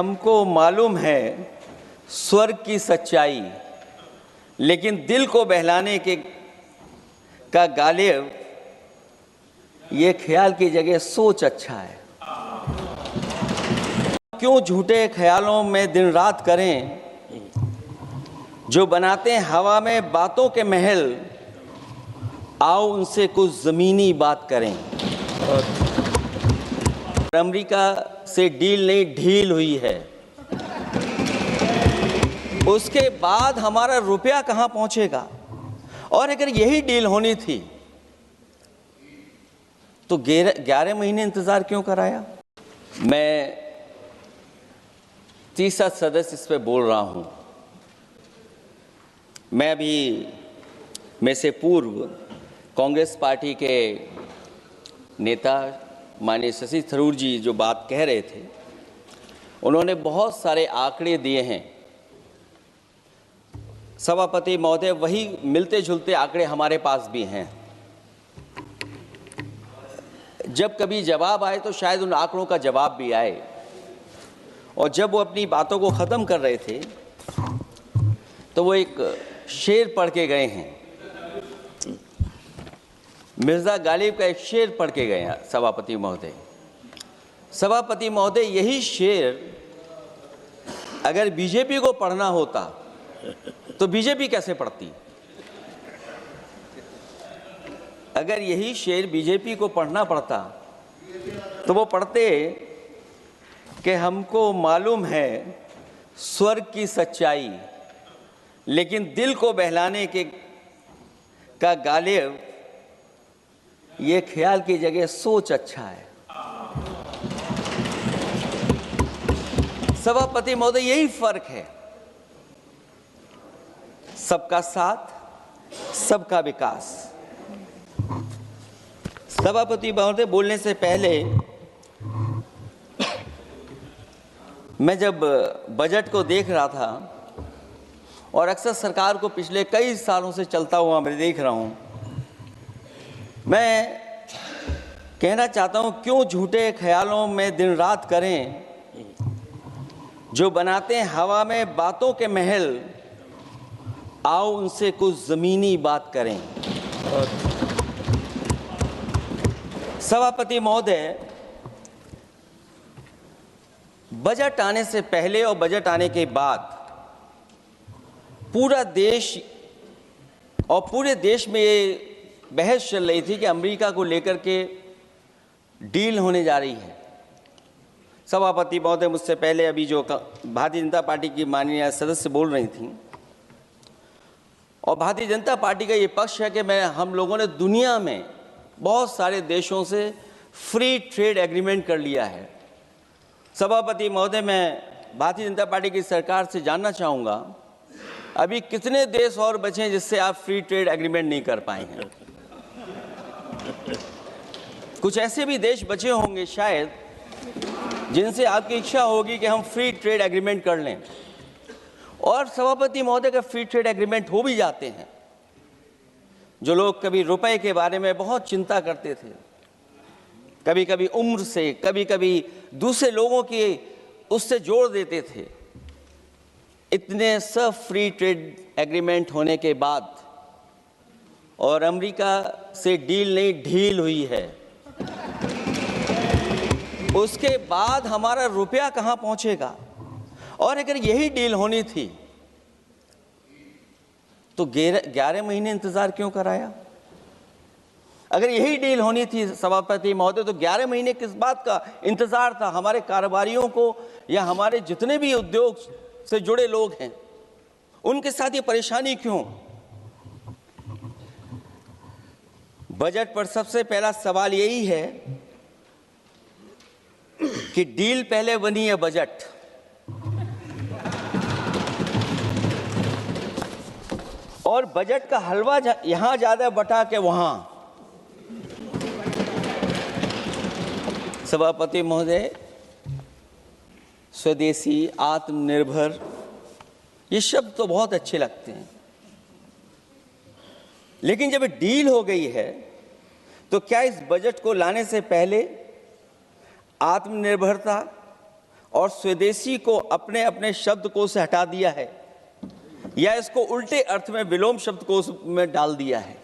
हमको मालूम है स्वर्ग की सच्चाई, लेकिन दिल को बहलाने के का गालिब ये ख्याल की जगह सोच अच्छा है। क्यों झूठे ख्यालों में दिन रात करें, जो बनाते हैं हवा में बातों के महल, आओ उनसे कुछ ज़मीनी बात करें। अमेरिका से डील नहीं ढील हुई है, उसके बाद हमारा रुपया कहाँ पहुंचेगा। और अगर यही डील होनी थी तो 11 महीने इंतज़ार क्यों कराया। मैं तीसरा सदस्य इस पे बोल रहा हूँ। मैं अभी में से पूर्व कांग्रेस पार्टी के नेता माननीय शशि थरूर जी जो बात कह रहे थे, उन्होंने बहुत सारे आंकड़े दिए हैं। सभापति महोदय, वही मिलते जुलते आंकड़े हमारे पास भी हैं। जब कभी जवाब आए तो शायद उन आंकड़ों का जवाब भी आए। और जब वो अपनी बातों को ख़त्म कर रहे थे तो वो एक शेर पढ़ के गए हैं, मिर्ज़ा गालिब का एक शेर पढ़ के गए हैं सभापति महोदय। सभापति महोदय, यही शेर अगर बीजेपी को पढ़ना होता तो बीजेपी कैसे पढ़ती। अगर यही शेर बीजेपी को पढ़ना पड़ता तो वो पढ़ते कि हमको मालूम है स्वर्ग की सच्चाई, लेकिन दिल को बहलाने के का गालिब ये ख्याल की जगह सोच अच्छा है। सभापति महोदय, यही फर्क है। सबका साथ, सबका विकास। सभापति महोदय, बोलने से पहले मैं जब बजट को देख रहा था और अक्सर सरकार को पिछले कई सालों से चलता हुआ मैं देख रहा हूं, मैं कहना चाहता हूं, क्यों झूठे ख्यालों में दिन रात करें, जो बनाते हैं हवा में बातों के महल, आओ उनसे कुछ ज़मीनी बात करें। सभापति महोदय, बजट आने से पहले और बजट आने के बाद पूरा देश और पूरे देश में ये बहस चल रही थी कि अमेरिका को लेकर के डील होने जा रही है। सभापति महोदय, मुझसे पहले अभी जो भारतीय जनता पार्टी की माननीय सदस्य बोल रही थी, और भारतीय जनता पार्टी का ये पक्ष है कि हम लोगों ने दुनिया में बहुत सारे देशों से फ्री ट्रेड एग्रीमेंट कर लिया है। सभापति महोदय, मैं भारतीय जनता पार्टी की सरकार से जानना चाहूँगा, अभी कितने देश और बचे हैं जिससे आप फ्री ट्रेड एग्रीमेंट नहीं कर पाए हैं। कुछ ऐसे भी देश बचे होंगे शायद जिनसे आपकी इच्छा होगी कि हम फ्री ट्रेड एग्रीमेंट कर लें। और सभापति महोदय, का फ्री ट्रेड एग्रीमेंट हो भी जाते हैं, जो लोग कभी रुपए के बारे में बहुत चिंता करते थे, कभी कभी उम्र से, कभी कभी दूसरे लोगों की उससे जोड़ देते थे, इतने सब फ्री ट्रेड एग्रीमेंट होने के बाद और अमेरिका से डील नहीं ढील हुई है, उसके बाद हमारा रुपया कहाँ पहुंचेगा। और अगर यही डील होनी थी तो 11 महीने इंतजार क्यों कराया। अगर यही डील होनी थी सभापति महोदय, तो 11 महीने किस बात का इंतजार था। हमारे कारोबारियों को या हमारे जितने भी उद्योग से जुड़े लोग हैं, उनके साथ ये परेशानी क्यों। बजट पर सबसे पहला सवाल यही है कि डील पहले बनी है बजट। और बजट का हलवा यहां ज्यादा बटा के वहां। सभापति महोदय, स्वदेशी, आत्मनिर्भर, ये शब्द तो बहुत अच्छे लगते हैं, लेकिन जब डील हो गई है तो क्या इस बजट को लाने से पहले आत्मनिर्भरता और स्वदेशी को अपने अपने शब्दकोश से हटा दिया है या इसको उल्टे अर्थ में विलोम शब्दकोश में डाल दिया है।